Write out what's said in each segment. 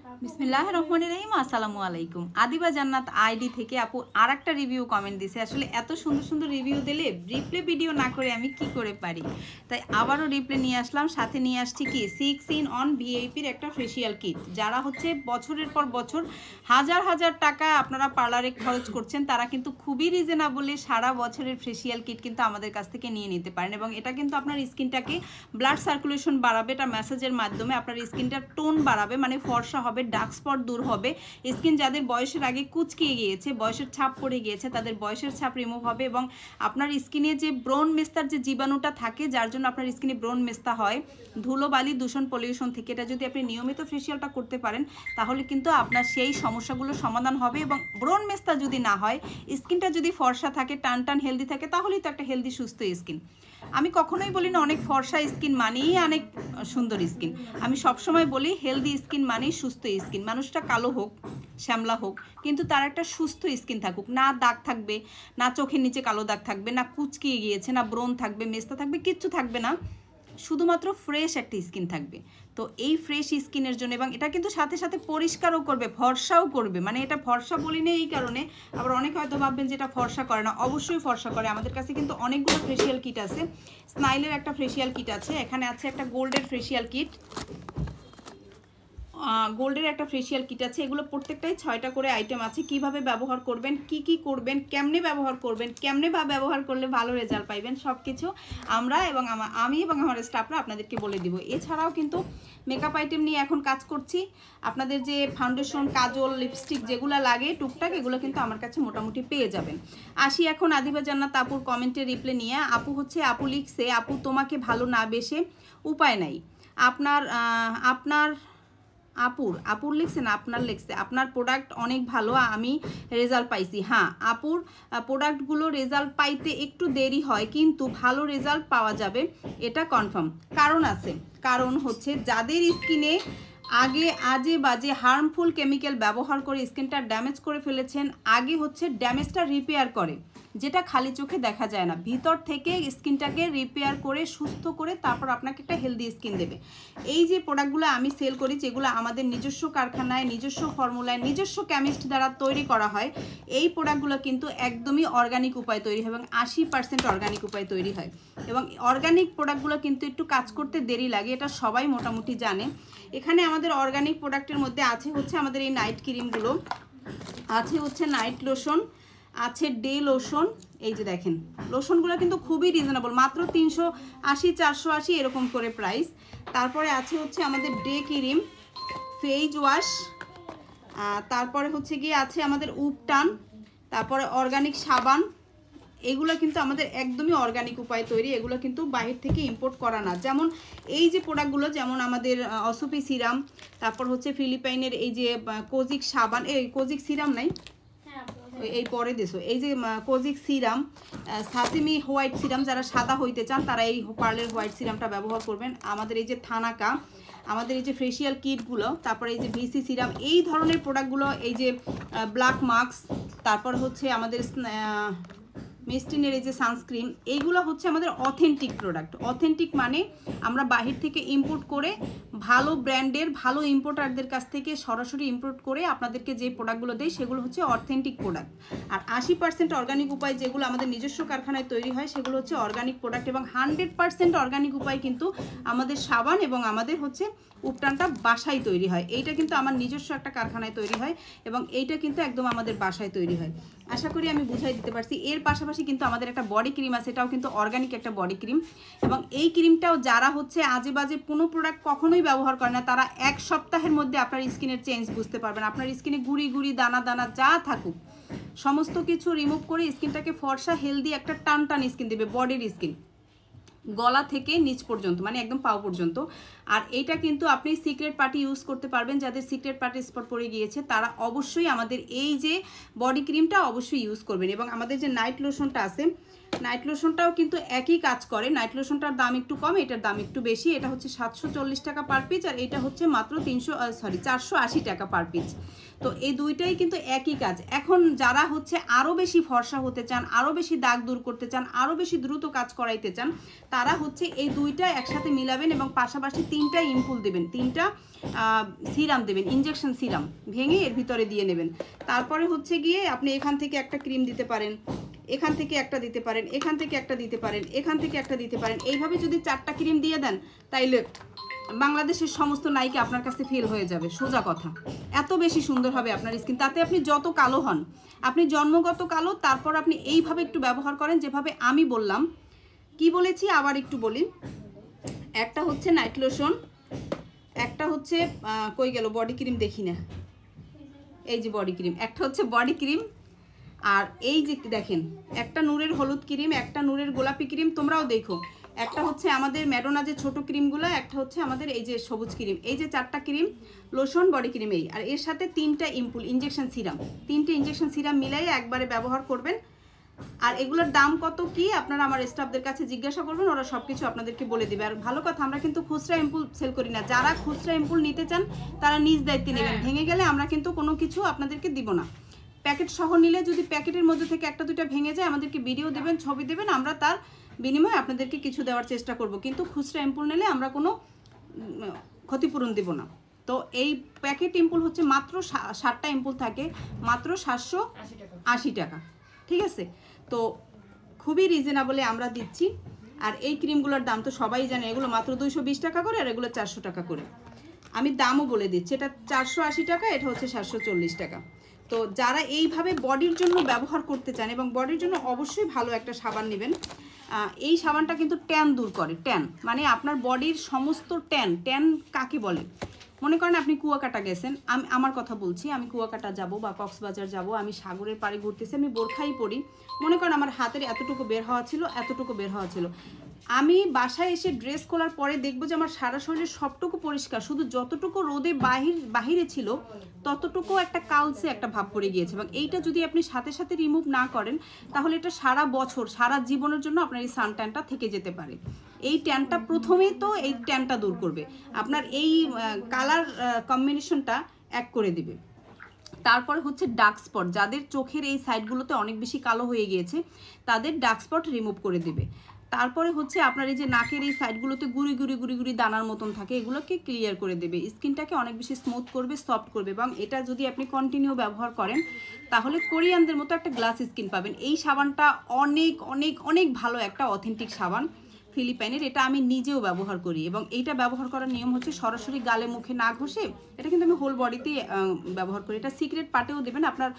বিসমিল্লাহির রহমানির রহিম। আসসালামু আলাইকুম। আদিবা জান্নাত আইডি থেকে আপু আরেকটা রিভিউ কমেন্ট দিছে। আসলে এত সুন্দর সুন্দর রিভিউ দিলে রিপ্লে ভিডিও না করে আমি কি করে পারি, তাই আবারও রিপ্লে নিয়ে আসলাম। সাথে নিয়ে আসছি কি 6 in 1 ভিআইপির একটা ফেসিয়াল কিট। যারা হচ্ছে বছরের পর বছর হাজার হাজার টাকা আপনারা পার্লারে খরচ করছেন, তারা কিন্তু খুবই রিজনেবলে সারা বছরের ফেসিয়াল কিট কিন্তু আমাদের কাছ থেকে নিয়ে নিতে পারেন। এবং এটা কিন্তু আপনার স্কিনটাকে ব্লাড সার্কুলেশন বাড়াবে, এটা ম্যাসেজের মাধ্যমে আপনার স্কিনটার টোন বাড়াবে, মানে ফর্সা হবে, ডার্ক স্পট দূর হবে। স্কিন যাদের বয়সের আগে কুচকিয়ে গিয়েছে, বয়সের ছাপ পড়ে গিয়েছে, তাদের বয়সের ছাপ রিমুভ হবে। এবং আপনার স্কিনে যে ব্রণ মেস্তার যে জীবাণুটা থাকে, যার জন্য আপনার স্কিনে ব্রণ মেস্তা হয় ধুলোবালি দূষণ পলিউশন থেকে, এটা যদি আপনি নিয়মিত ফেসিয়ালটা করতে পারেন তাহলে কিন্তু আপনার সেই সমস্যাগুলো সমাধান হবে। এবং ব্রণ মেস্তা যদি না হয়, স্কিনটা যদি ফর্সা থাকে, টান টান হেলদি থাকে, তাহলেই তো একটা হেলদি সুস্থ স্কিন। আমি কখনোই বলি না অনেক ফর্সা স্কিন মানেই অনেক সুন্দর স্কিন। আমি সবসময় বলি হেলদি স্কিন মানেই সুস্থ স্কিন। মানুষটা কালো হোক, শ্যামলা হোক, কিন্তু তার একটা সুস্থ স্কিন থাকুক, না দাগ থাকবে, না চোখের নিচে কালো দাগ থাকবে, না কুচকিয়ে গিয়েছে, না ব্রণ থাকবে, মেস্তা থাকবে, কিচ্ছু থাকবে না, শুধুমাত্র ফ্রেশ একটা স্কিন থাকবে। তো এই ফ্রেশ স্কিনের জন্য, এবং এটা কিন্তু সাথে সাথে পরিষ্কারও করবে, ফর্সাও করবে। মানে এটা ফর্সা বলি না এই কারণে, আবার অনেকে হয়তো ভাববেন যে এটা ফর্সা করে না, অবশ্যই ফর্সা করে। আমাদের কাছে কিন্তু অনেকগুলো ফেসিয়াল কিট আছে। স্মাইলের একটা ফেসিয়াল কিট আছে, এখানে আছে একটা গোল্ডের ফেসিয়াল কিট, গোল্ডের একটা ফেসিয়াল কিট আছে। এগুলো প্রত্যেকটাই 6টা করে আইটেম আছে। কিভাবে ব্যবহার করবেন, কি করবেন, কেমনে ব্যবহার করবেন, কেমনে ব্যবহার করলে ভালো রেজাল্ট পাইবেন, সব কিছু আমরা এবং আমি এবং আমার স্টাফরা আপনাদেরকে বলে দিব। এছাড়াও কিন্তু মেকআপ আইটেম নিয়ে এখন কাজ করছি। আপনাদের যে ফাউন্ডেশন, কাজল, লিপস্টিক যেগুলো লাগে টুকটাক, এগুলো কিন্তু আমার কাছে মোটামুটি পেয়ে যাবেন। আসি এখন আদিবা জান্নাত আপুর কমেন্টে রিপ্লে নিয়ে। আপু লিখছে, আপু তোমাকে ভালো না বেশে উপায় নাই। আপুর লিখছে না, আপনার লিখছে, আপনার প্রোডাক্ট অনেক ভালো, আমি রেজাল্ট পাইছি। হ্যাঁ, আপুর প্রোডাক্টগুলো রেজাল্ট পাইতে একটু দেরি হয়, কিন্তু ভালো রেজাল্ট পাওয়া যাবে, এটা কনফার্ম। কারণ আছে, কারণ হচ্ছে যাদের স্কিনে আগে আজে বাজে হার্মফুল কেমিক্যাল ব্যবহার করে স্কিনটা ড্যামেজ করে ফেলেছেন, আগে হচ্ছে ড্যামেজটা রিপেয়ার করে, যেটা খালি চোখে দেখা যায় না। ভিতর থেকে স্কিনটাকে রিপেয়ার করে সুস্থ করে তারপর আপনাকে একটা হেলদি স্কিন দেবে। এই যে প্রোডাক্টগুলো আমি সেল করি, যেগুলো আমাদের নিজস্ব কারখানায়, নিজস্ব ফর্মুলায়, নিজস্ব কেমিস্ট দ্বারা তৈরি করা হয়, এই প্রোডাক্টগুলো কিন্তু একদমই অর্গানিক উপায় তৈরি হয় এবং 80% অর্গানিক উপায় তৈরি হয়। এবং অর্গানিক প্রোডাক্টগুলো কিন্তু একটু কাজ করতে দেরি লাগে, এটা সবাই মোটামুটি জানে। এখানে আমাদের অর্গানিক প্রোডাক্টের মধ্যে আছে হচ্ছে আমাদের এই নাইট ক্রিমগুলো, আছে হচ্ছে নাইট লোশন, আছে ডে লোশন। এই যে দেখেন, লোশনগুলো কিন্তু খুবই রিজনেবল, মাত্র 380, 480 এরকম করে প্রাইস। তারপরে আছে হচ্ছে আমাদের ডে ক্রিম, ফেস ওয়াশ, তারপরে হচ্ছে গিয়ে আছে আমাদের উপটান, তারপরে অর্গানিক সাবান। এগুলো কিন্তু আমাদের একদমই অর্গানিক উপায় তৈরি, এগুলো কিন্তু বাইরে থেকে ইম্পোর্ট করা না। যেমন এই যে প্রোডাক্টগুলো, যেমন আমাদের অসুপি সিরাম, তারপর হচ্ছে ফিলিপাইনের এই যে কোজিক সাবান, এই কোজিক সিরাম নাই, এই পরে দেশো, এই যে কোজিক সিরাম, সাসিমি হোয়াইট সিরাম, যারা সাদা হইতে চান তারা এই পার্লের হোয়াইট সিরামটা ব্যবহার করবেন। আমাদের এই যে থানাকা, আমাদের এই যে ফেসিয়াল কিটগুলো, তারপরে এই যে ভিসি সিরাম, এই ধরনের প্রোডাক্টগুলো, এই যে ব্ল্যাক মাস্ক, তারপর হচ্ছে আমাদের মেস্টিনের এই যে সানস্ক্রিন, এইগুলো হচ্ছে আমাদের অথেন্টিক প্রোডাক্ট। অথেন্টিক মানে আমরা বাহির থেকে ইম্পোর্ট করে, ভালো ব্র্যান্ডের ভালো ইম্পোর্টারদের কাছ থেকে সরাসরি ইম্পোর্ট করে আপনাদেরকে যে প্রোডাক্টগুলো দেয় সেগুলো হচ্ছে অথেন্টিক প্রোডাক্ট। আর 80% অর্গানিক উপায় যেগুলো আমাদের নিজস্ব কারখানায় তৈরি হয় সেগুলো হচ্ছে অর্গানিক প্রোডাক্ট। এবং 100% অর্গানিক উপায় কিন্তু আমাদের সাবান এবং আমাদের হচ্ছে উপটানটা বাসায় তৈরি হয়। এইটা কিন্তু আমার নিজস্ব একটা কারখানায় তৈরি হয় এবং এইটা কিন্তু একদম আমাদের বাসায় তৈরি হয়। আশা করি আমি বুঝাই দিতে পারছি। এর পাশাপাশি কিন্তু আমাদের একটা বডি ক্রিম আছে, এটাও কিন্তু অর্গানিক একটা বডি ক্রিম। এবং এই ক্রিমটাও যারা হচ্ছে আজে বাজে কোনো প্রোডাক্ট কখনোই ব্যবহার করে না, তারা 1 সপ্তাহের মধ্যে আপনার স্কিনের চেঞ্জ বুঝতে পারবেন। আপনার স্কিনে গুড়ি গুড়ি, দানা দানা যা থাকুক সমস্ত কিছু রিমুভ করে স্কিনটাকে ফর্সা, হেলদি একটা টান টান স্কিন দেবে, বডির স্কিন, গলা থেকে নিচ পর্যন্ত, মানে একদম পাও পর্যন্ত। আর এইটা কিন্তু আপনি সিক্রেট পার্টি ইউজ করতে পারবেন। যাদের সিক্রেট পার্টি স্পট পড়ে গিয়েছে তারা অবশ্যই আমাদের এই যে বডি ক্রিমটা অবশ্যই ইউজ করবেন। এবং আমাদের যে নাইট লোশনটা আছে, নাইট লোশনটাও কিন্তু একই কাজ করে, নাইট লোশনটার দাম একটু কম, এটার দাম একটু বেশি। এটা হচ্ছে 740 টাকা পার পিস, আর এটা হচ্ছে মাত্র 480 টাকা পার পিস। তো এই দুইটাই কিন্তু একই কাজ। এখন যারা হচ্ছে আরও বেশি ফর্সা হতে চান, আরও বেশি দাগ দূর করতে চান, আরও বেশি দ্রুত কাজ করাইতে চান, তারা হচ্ছে এই দুইটা একসাথে মিলাবেন এবং পাশাপাশি 3টা ইম্পুল দেবেন, 3টা সিরাম দেবেন, ইনজেকশন সিরাম ভেঙে এর ভিতরে দিয়ে নেবেন। তারপরে হচ্ছে গিয়ে আপনি এখান থেকে একটা ক্রিম দিতে পারেন, এখান থেকে একটা দিতে পারেন, এখান থেকে একটা দিতে পারেন, এখান থেকে একটা দিতে পারেন। এইভাবে যদি 4টা ক্রিম দিয়ে দেন তাইলে বাংলাদেশের সমস্ত নায়িকা আপনার কাছে ফেল হয়ে যাবে, সোজা কথা। এত বেশি সুন্দর হবে আপনার স্কিন। তাতে আপনি যত কালো হন, আপনি জন্মগত কালো, তারপর আপনি এইভাবে একটু ব্যবহার করেন যেভাবে আমি বললাম। কি বলেছি আবার একটু বলি, একটা হচ্ছে নাইট লোশন, একটা হচ্ছে কই গেল বডি ক্রিম, দেখি না, এই যে বডি ক্রিম, একটা হচ্ছে বডি ক্রিম, আর এই যে দেখেন একটা নূরের হলুদ ক্রিম, একটা নূরের গোলাপি ক্রিম, তোমরাও দেখো, একটা হচ্ছে আমাদের ম্যাডোনা যে ছোট ক্রিমগুলো, একটা হচ্ছে আমাদের এই যে সবুজ ক্রিম। এই যে 4টা ক্রিম, লোশন, বডি ক্রিম, এই আর এর সাথে 3টা ইম্পুল ইনজেকশন সিরাম, 3টে ইনজেকশন সিরাম মিলাই একবারে ব্যবহার করবেন। আর এগুলোর দাম কত কি আপনারা আমার স্টাফদের কাছে জিজ্ঞাসা করবেন, ওরা সব কিছু আপনাদেরকে বলে দেবে। আর ভালো কথা, আমরা কিন্তু খুচরা ইম্পুল সেল করি না, যারা খুচরা ইম্পুল নিতে চান তারা নিজ দায়িত্বে নেবেন। ভেঙে গেলে আমরা কিন্তু কোনো কিছু আপনাদেরকে দিব না। প্যাকেট সহ নিলে যদি প্যাকেটের মধ্যে থেকে একটা দুইটা ভেঙে যায় আমাদেরকে ভিডিও দেবেন, ছবি দেবেন, আমরা তার বিনিময়ে আপনাদেরকে কিছু দেওয়ার চেষ্টা করব। কিন্তু খুচরা ইম্পুল নিলে আমরা কোনো ক্ষতিপূরণ দেব না। তো এই প্যাকেট ইম্পুল হচ্ছে মাত্র 60টা ইম্পুল থাকে, মাত্র 780 টাকা, ঠিক আছে? তো খুবই রিজনেবলে আমরা দিচ্ছি। আর এই ক্রিমগুলোর দাম তো সবাই জানে, এগুলো মাত্র 220 টাকা করে, আর এগুলো 400 টাকা করে। আমি দামও বলে দিচ্ছি, এটা 480 টাকা, এটা হচ্ছে 740 টাকা। তো যারা এইভাবে বডির জন্য ব্যবহার করতে চান, এবং বডির জন্য অবশ্যই ভালো একটা সাবান নেবেন। এই সাবানটা কিন্তু ট্যান দূর করে, ট্যান মানে আপনার বডির সমস্ত ট্যান কাকে বলে? মনে করেন আপনি কুয়াকাটা গেছেন, আমার কথা বলছি, আমি কুয়াকাটা যাব বা কক্সবাজার যাব, আমি সাগরের পাড়ে ঘুরতেছি, আমি বোরখাই পরি, মনে করেন আমার হাতের এতটুকু বের হওয়া ছিল, এতটুকু বের হওয়া ছিল, আমি বাসায় এসে ড্রেস খোলার পরে দেখবো যে আমার সারা শরীরের সবটুকু পরিষ্কার, শুধু যতটুকু রোদে বাহিরে ছিল ততটুকু একটা কালসে একটা ভাব পড়ে গিয়েছে। এবং এইটা যদি আপনি সাথে সাথে রিমুভ না করেন তাহলে এটা সারা বছর, সারা জীবনের জন্য আপনার এই সান ট্যানটা থেকে যেতে পারে। এই ট্যানটা প্রথমেই তো এই ট্যানটা দূর করবে, আপনার এই কালার কম্বিনেশনটা এক করে দিবে। তারপরে হচ্ছে ডার্ক স্পট, যাদের চোখের এই সাইডগুলোতে অনেক বেশি কালো হয়ে গিয়েছে তাদের ডার্ক স্পট রিমুভ করে দেবে। তারপরে হচ্ছে আপনার এই যে নাকের এই সাইডগুলোতে গুড়ি গুড়ি গুড়ি গুড়ি দানার মতন থাকে, এগুলোকে ক্লিয়ার করে দেবে, স্কিনটাকে অনেক বেশি স্মুথ করবে, সফট করবে। এবং এটা যদি আপনি কন্টিনিউ ব্যবহার করেন তাহলে কোরিয়ানদের মতো একটা গ্লাস স্কিন পাবেন। এই সাবানটা অনেক অনেক অনেক ভালো একটা অথেন্টিক সাবান ফিলিপাইনের, এটা আমি নিজেও ব্যবহার করি। এবং এইটা ব্যবহার করার নিয়ম হচ্ছে সরাসরি গালে মুখে না ঘষে, এটা কিন্তু আমি হোল বডিতেই ব্যবহার করি। এটা সিক্রেট পার্টেও দেবেন, আপনার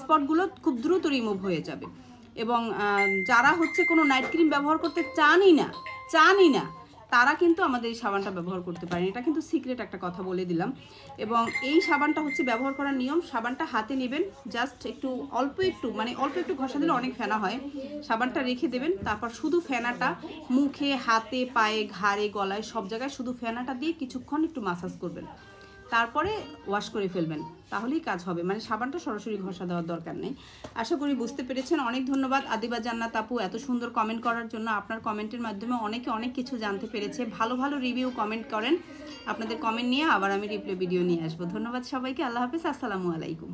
স্পটগুলো খুব দ্রুত রিমুভ হয়ে যাবে। এবং যারা হচ্ছে কোনো নাইট ক্রিম ব্যবহার করতে চানই না তারা কিন্তু আমাদের এই সাবানটা ব্যবহার করতে পারেন। এটা কিন্তু সিক্রেট একটা কথা বলে দিলাম। এবং এই সাবানটা হচ্ছে ব্যবহার করার নিয়ম, সাবানটা হাতে নেবেন, জাস্ট একটু অল্প একটু ঘষা দিলে অনেক ফেনা হয়, সাবানটা রেখে দেবেন। তারপর শুধু ফেনাটা মুখে, হাতে, পায়ে, ঘাড়ে, গলায় সব জায়গায় শুধু ফেনাটা দিয়ে কিছুক্ষণ একটু মাসাজ করবেন, তারপরে ওয়াশ করে ফেলবেন, তাহলেই কাজ হবে। মানে সাবানটা সরাসরি ঘষা দেওয়ার দরকার নেই। আশা করি বুঝতে পেরেছেন। অনেক ধন্যবাদ আদিবা জান্নাত আপু এত সুন্দর কমেন্ট করার জন্য। আপনার কমেন্টের মাধ্যমে অনেকে অনেক কিছু জানতে পেরেছে। ভালো ভালো রিভিউ কমেন্ট করেন, আপনাদের কমেন্ট নিয়ে আবার আমি রিপ্লাই ভিডিও নিয়ে আসবো। ধন্যবাদ সবাইকে, আল্লাহ হাফেজ, আসসালামু আলাইকুম।